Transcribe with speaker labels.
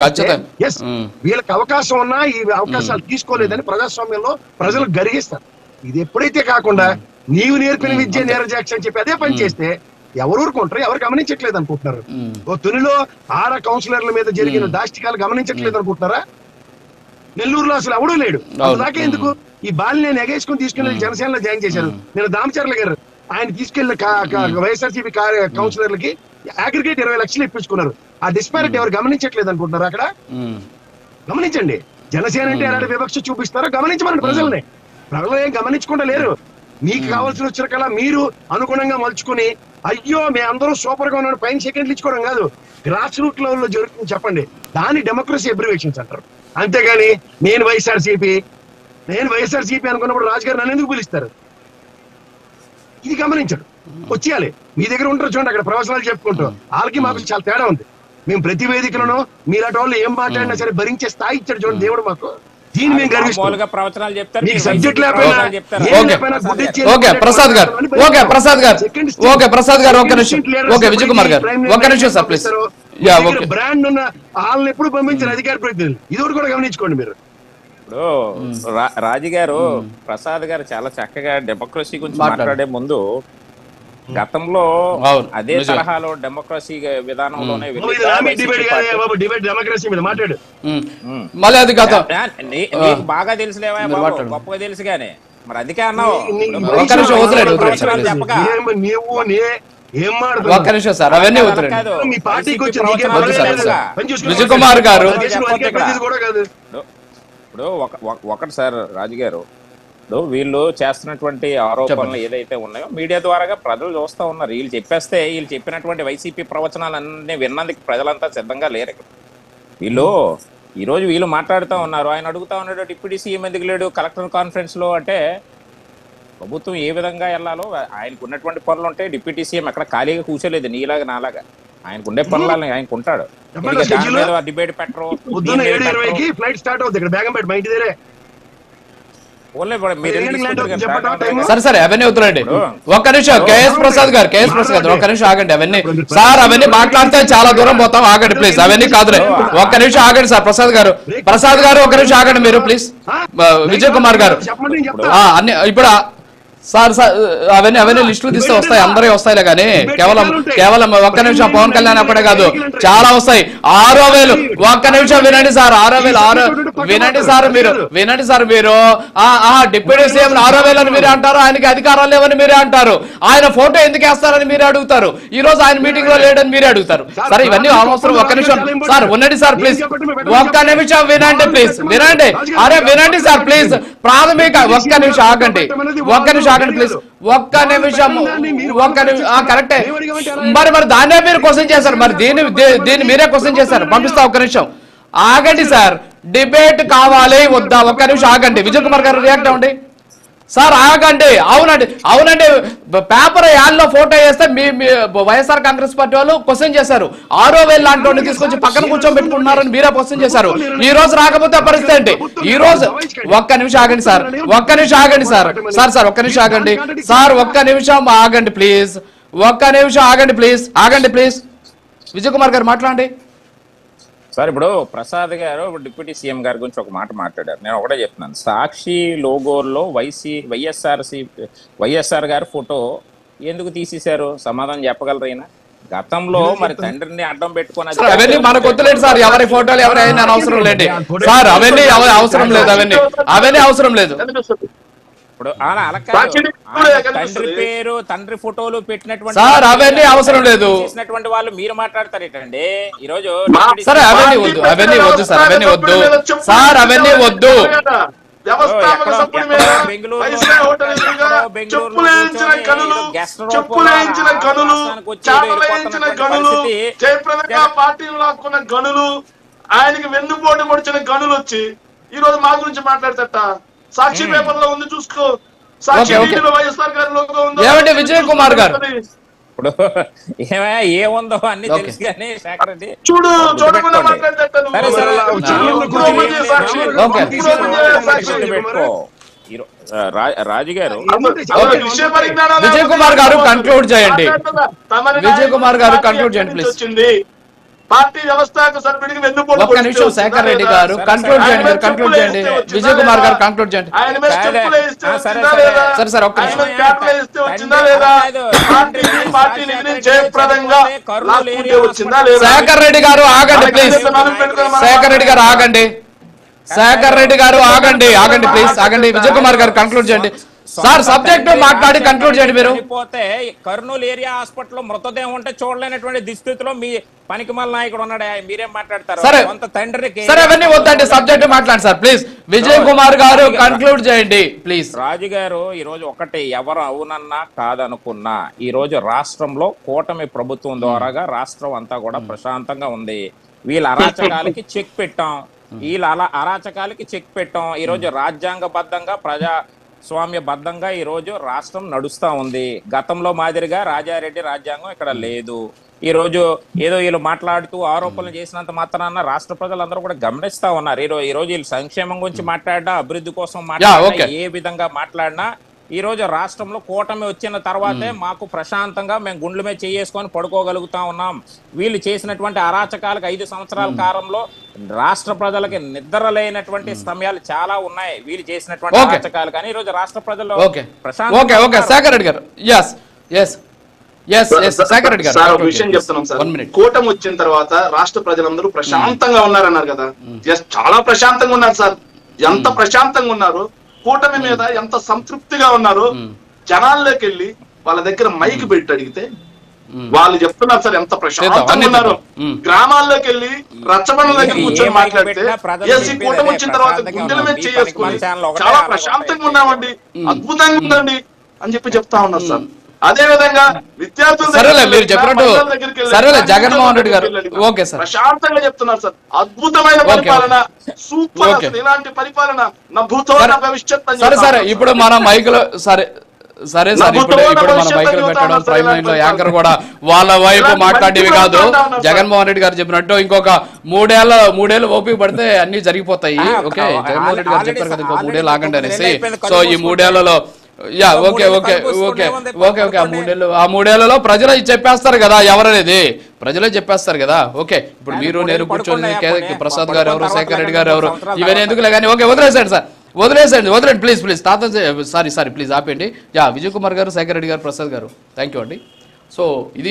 Speaker 1: వీళ్ళకి అవకాశం ఉన్నా ఈ అవకాశాలు తీసుకోలేదని ప్రజాస్వామ్యంలో ప్రజలు గరిగిస్తారు. ఇది ఎప్పుడైతే కాకుండా నీవు నేర్పిన విద్య నేరజాక్ష అని చెప్పి అదే పని చేస్తే ఎవరు ఊరుకుంటారు, ఎవరు గమనించట్లేదు అనుకుంటున్నారు. ఓ తునిలో ఆడ కౌన్సిలర్ల మీద జరిగిన దాష్టికాలు గమనించట్లేదు అనుకుంటున్నారా? నెల్లూరులో అసలు ఎవడూ లేడు. దాకా ఎందుకు ఈ బాల్ నేను ఎగేసుకుని తీసుకుని జనసేనలో జాయిన్ చేశారు. నేను దామచర్ల గారు ఆయన తీసుకెళ్లిన వైఎస్ఆర్సీపీ కౌన్సిలర్లకి అగ్రిగేట్ 20 లక్షలు ఇప్పించుకున్నారు. ఆ డిస్పారిటీ ఎవరు గమనించట్లేదు అనుకుంటున్నారు? అక్కడ గమనించండి. జనసేన అంటే ఎలాంటి వివక్ష చూపిస్తారో గమనించమని ప్రజల్ని. ప్రజలు ఏం గమనించకుండా లేరు. మీకు కావాల్సిన వచ్చిన కళ మీరు అనుగుణంగా మలుచుకుని అయ్యో మేమందరూ సూపర్ గా ఉన్నాడు పైన సెకండ్లు ఇచ్చుకోవడం కాదు, గ్రాస్ రూట్ లెవెల్లో జరుగుతుంది చెప్పండి. దాన్ని డెమోక్రసీ అబ్రివేషన్స్ అంటారు. అంతేగాని నేను వైఎస్ఆర్సీపీ అనుకున్నప్పుడు రాజుగారు నన్ను ఎందుకు పిలుస్తారు? ఇది గమనించడు. వచ్చేయాలి. మీ దగ్గర ఉంటారు చూడండి, అక్కడ ప్రవచనాలు చెప్పుకుంటూ వాళ్ళకి మాకు చాలా తేడా ఉంది. మేము ప్రతి వేదికలను మీలాంటి వాళ్ళు ఏం మాట్లాడినా సరే భరించే స్థాయి ఇచ్చాడు చూడండి దేవుడు మాకు. దీన్ని మేము గర్విస్తాం. సబ్జెక్ట్ బ్రాండ్ ఉన్న వాళ్ళని ఎప్పుడు పంపించారు అధికార ప్రతినిధులు. ఇది కూడా గమనించుకోండి మీరు.
Speaker 2: ఇప్పుడు రాజు గారు ప్రసాద్ గారు చాలా చక్కగా డెమోక్రసీ గురించి మాట్లాడే ముందు గతంలో అదే తరహాలో డెమోక్రసీ విధానంలోనే బాగా తెలుసులేవా గొప్పగా తెలుసు గానీ మరి అందుకే అన్నావు ఇప్పుడు ఒకటి సార్ రాజు గారు, వీళ్ళు చేస్తున్నటువంటి ఆరోపణలు ఏదైతే ఉన్నాయో మీడియా ద్వారా ప్రజలు చూస్తూ ఉన్నారు. వీళ్ళు చెప్పేస్తే వీళ్ళు చెప్పినటువంటి వైసీపీ ప్రవచనాలన్నీ విన్నందుకు ప్రజలంతా సిద్ధంగా లేరు. ఈరోజు వీళ్ళు మాట్లాడుతూ ఉన్నారు. ఆయన అడుగుతా ఉన్నాడు డిప్యూటీ సీఎం ఎందుకు లేడు కలెక్టర్ కాన్ఫరెన్స్ లో అంటే, ప్రభుత్వం ఏ విధంగా వెళ్ళాలో ఆయనకు ఉన్నటువంటి పనులు ఉంటాయి. డిప్యూటీ సీఎం ఎక్కడ ఖాళీగా కూర్చోలేదు నీలాగా నాలాగా. ఆయనకు ఉండే పనులు ఆయనకు ఉంటాడు. డిబేట్ పెట్టరు.
Speaker 3: సరే సరే అవన్నీ అవుతున్నాయండి. ఒక్క నిమిషం కేఎస్ ప్రసాద్ గారు ఒక్క నిమిషం ఆగండి. అవన్నీ సార్ అవన్నీ మాట్లాడితే చాలా దూరం పోతాం. ఆగండి ప్లీజ్. అవన్నీ కాదులే, ఒక్క నిమిషం ఆగండి సార్. ప్రసాద్ గారు ఒక్క నిమిషం ఆగండి మీరు ప్లీజ్. విజయ్ కుమార్ గారు అన్ని ఇప్పుడు సార్ అవన్నీ లిస్టులు తీస్తే వస్తాయి, అందరూ వస్తాయిలే కానీ కేవలం ఒక్క నిమిషం పవన్ కళ్యాణ్ అప్పుడే కాదు చాలా వస్తాయి. 6,000 ఒక్క నిమిషం వినండి సార్. 6,000 వినండి సార్ మీరు డిప్యూటీ సీఎం 6,000 అని మీరే అంటారు. ఆయనకి అధికారాలు లేవని మీరే అంటారు. ఆయన ఫోటో ఎందుకు వేస్తారని మీరే అడుగుతారు. ఈ రోజు ఆయన మీటింగ్ లో లేడని మీరే అడుగుతారు. సరే ఇవన్నీ అవసరం. ఒక్క నిమిషం సార్ ఉండండి సార్ ప్లీజ్. ఒక్క నిమిషం వినండి ప్లీజ్. వినండి సార్ ప్లీజ్. ప్రాథమిక ఒక్క నిమిషం ఆగండి. ప్లీజ్ ఒక్క నిమిషం కరెక్టే. మరి దాన్నే మీరు క్వశ్చన్ చేశారు. మరి దీన్ని మీరే క్వశ్చన్ చేశారు. పంపిస్తా. ఒక్క నిమిషం ఆగండి సార్. డిబేట్ కావాలి వద్దా? ఒక్క నిమిషం ఆగండి. విజయ్ కుమార్ గారు రియాక్ట్ అవ్వండి సార్. ఆగండి. అవునండి పేపర్ యాడ్లో ఫోటో వేస్తే మీ వైఎస్ఆర్ కాంగ్రెస్ పార్టీ వాళ్ళు క్వశ్చన్ చేశారు. 6,000 లాంటి వాడిని తీసుకొచ్చి పక్కన కూర్చోబెట్టుకుంటున్నారని మీరే క్వశ్చన్ చేశారు. ఈ రోజు రాకపోతే పరిస్థితి ఏంటి? ఈ రోజు ఒక్క నిమిషం ఆగండి సార్. ఒక్క నిమిషం ఆగండి సార్. ఒక్క నిమిషం ఆగండి సార్. ఒక్క నిమిషం ఆగండి ప్లీజ్. ఆగండి ప్లీజ్. విజయ్ కుమార్ గారు మాట్లాడండి
Speaker 2: సార్. ఇప్పుడు ప్రసాద్ గారు డిప్యూటీ సీఎం గారి గురించి ఒక మాట మాట్లాడారు. నేను ఒకటే చెప్తున్నాను. సాక్షి లోగోలో వైఎస్ఆర్ గారి ఫోటో ఎందుకు తీసేశారు? సమాధానం చెప్పగలరు అయినా? గతంలో మరి తండ్రిని అడ్డం పెట్టుకుని
Speaker 3: అవన్నీ మనకు వద్దులేదు సార్. ఎవరి ఫోటోలు ఎవరైనా అవసరం లేదు సార్. అవన్నీ అవసరం లేదు.
Speaker 2: ఇప్పుడు తండ్రి ఫోటోలు పెట్టినటువంటి
Speaker 3: సార్ అవన్నీ అవసరం లేదు.
Speaker 2: చేసినటువంటి వాళ్ళు మీరు మాట్లాడతారేటండి ఈరోజు.
Speaker 3: సరే అవన్నీ వద్దు సార్. అవన్నీ వద్దు.
Speaker 4: ఆయనకి వెన్నుపోటు పొడిచిన గనులు వచ్చి ఈ రోజు మా గురించి మాట్లాడతట. సాక్షి పేపర్ లో ఉంది చూసుకో. సాక్షి వైఎస్ఆర్ గారి లోగో ఉంది.
Speaker 3: ఏమంటే విజయ్ కుమార్ గారు
Speaker 2: ఇప్పుడు ఏముందో అన్ని తెలుసు కానీ
Speaker 4: చూడు చూడకుండా మాట్లాడతాను.
Speaker 2: రాజు గారు
Speaker 3: విజయ్ కుమార్ గారు కంక్లూడ్ చేయండి. ప్లీజ్.
Speaker 4: పార్టీ వ్యవస్థాపక సభ్యుడికి వెన్నుపోటు
Speaker 3: ఒక్క నిమిషం శేఖర్ రెడ్డి గారు కంక్లూడ్ చేయండి, మీరు కంక్లూడ్ చేయండి. విజయ్ కుమార్ గారు కంక్లూడ్ చేయండి.
Speaker 4: ఆయన మీద స్టెప్పులు వేస్తే వచ్చిందా
Speaker 2: సరే,
Speaker 4: లేదా?
Speaker 3: సరే సార్ ఒక్క
Speaker 4: ఆయన
Speaker 3: నిమిషం.
Speaker 4: మీద క్యాపిటల్ వేస్తే వచ్చిందా లేదా? పార్టీని జయప్రదంగా లాక్కుంటే వచ్చిందా లేదా?
Speaker 3: శేఖర్ రెడ్డి గారు ఆగండి ప్లీజ్. శేఖర్ రెడ్డి గారు ఆగండి. శేఖర్ రెడ్డి గారు ఆగండి ప్లీజ్ ఆగండి. విజయ్ కుమార్ గారు కంక్లూడ్ చేయండి. సార్ సబ్జెక్ట్ మాట్లాడి కంక్లూడ్ చేయండి మీరు.
Speaker 2: పోతే కర్నూలు ఏరియా హాస్పిటల్ మృతదేహం ఉంటే చూడలేనటువంటి దుస్థితిలో మీ పనికిమాల నాయకుడు ఉన్నాడు. మీరేం మాట్లాడతారు?
Speaker 3: సరే
Speaker 2: కొంత తండ్రికి
Speaker 3: సరే అవన్నీ వద్దండి, సబ్జెక్ట్ మాట్లాడండి సార్ ప్లీజ్. విజయ్ కుమార్ గారు కంక్లూడ్ చేయండి ప్లీజ్.
Speaker 2: రాజు గారు ఈ రోజు ఒకటి, ఎవరు అవునన్నా కాదనుకున్నా ఈ రోజు రాష్ట్రంలో కూటమి ప్రభుత్వం ద్వారాగా రాష్ట్రం అంతా కూడా ప్రశాంతంగా ఉంది. వీళ్ళ అరాచకాలకి చెక్ పెట్టాం, వీళ్ళ అరాచకాలకి చెక్ పెట్టాం. ఈ రోజు రాజ్యాంగబద్ధంగా స్వామ్యబద్ధంగా ఈ రోజు రాష్ట్రం నడుస్తా ఉంది. గతంలో మాదిరిగా రాజారెడ్డి రాజ్యాంగం ఇక్కడ లేదు. ఈ రోజు ఏదో వీళ్ళు మాట్లాడుతూ ఆరోపణలు చేసినంత మాత్రాన రాష్ట్ర ప్రజలందరూ కూడా గమనిస్తా ఉన్నారు. ఈ రోజు వీళ్ళు సంక్షేమం గురించి మాట్లాడినా, అభివృద్ధి కోసం మాట్లాడినా, ఏ విధంగా మాట్లాడినా ఈ రోజు రాష్ట్రంలో కూటమి వచ్చిన తర్వాతే మాకు ప్రశాంతంగా మేము గుండ్ల మీద చేసుకొని పడుకోగలుగుతా ఉన్నాం. వీళ్ళు చేసినటువంటి అరాచకాలకు 5 సంవత్సరాల కాలంలో రాష్ట్ర ప్రజలకి నిద్ర లేనటువంటి సమయాలు చాలా ఉన్నాయి వీళ్ళు చేసినటువంటి అరాచకాలు. కానీ ఈ రోజు రాష్ట్ర ప్రజలు
Speaker 3: శేఖర్ రెడ్డి గారు
Speaker 4: విషయం చెప్తున్నాం సార్. కూటమి వచ్చిన తర్వాత రాష్ట్ర ప్రజలందరూ ప్రశాంతంగా ఉన్నారన్నారు కదా. చాలా ప్రశాంతంగా ఉన్నారు సార్. ఎంత ప్రశాంతంగా ఉన్నారు, కూటమి మీద ఎంత సంతృప్తిగా ఉన్నారు. జనాల్లోకి వెళ్ళి వాళ్ళ దగ్గర మైక్ పెట్టి అడిగితే వాళ్ళు చెప్తున్నారు సార్ ఎంత ప్రశాంతంగా ఉన్నారు. గ్రామాల్లోకి వెళ్ళి రచ్చబండ దగ్గర కూర్చొని మాట్లాడితే ఏసీ కూటమి వచ్చిన తర్వాత గుండెల మీద చేసుకుని చాలా ప్రశాంతంగా ఉన్నామండి, అద్భుతంగా ఉందండి అని చెప్తా ఉన్నారు సార్. అదే విధంగా విద్యార్థులు
Speaker 3: జగన్మోహన్ రెడ్డి గారు
Speaker 4: ప్రశాంతంగా చెప్తున్నారు సార్. అద్భుతమైన పరిపాలన, సూపర్, ఇలాంటి పరిపాలన నా భూతో నా భవిష్యత్.
Speaker 3: సరే ఇప్పుడు మన మైకులో సరే ఇప్పుడు మన మైకులు పెట్టడం, ప్రైమ్ లైన్ లో యాంకర్ కూడా వాళ్ళ వైపు మాట్లాడేవి కాదు. జగన్మోహన్ రెడ్డి గారు చెప్పినట్టు ఇంకొక మూడేళ్ళు ఓపిక పడితే అన్ని జరిగిపోతాయి. ఓకే, జగన్మోహన్ రెడ్డి గారు చెప్పారు కదా ఇంకో 3 ఏళ్ళు ఆగండి అనేసి. సో ఈ 3 ఏళ్లలో ఆ మూడేళ్లలో ప్రజలు చెప్పేస్తారు కదా ఎవరనేది, ప్రజలే చెప్పేస్తారు కదా. ఓకే, ఇప్పుడు మీరు నేను కూర్చొని ప్రసాద్ గారు ఎవరు, శేఖర్ రెడ్డి గారు ఎవరు, ఇవన్నీ ఎందుకులే కానీ. ఓకే, వదిలేసాడు సార్, వదిలేండి ప్లీజ్ తాత సారీ ప్లీజ్ ఆపేయండి. విజయ్ కుమార్ గారు, శేఖర్ రెడ్డి గారు, ప్రసాద్ గారు, థ్యాంక్ యూ అండి. సో ఇది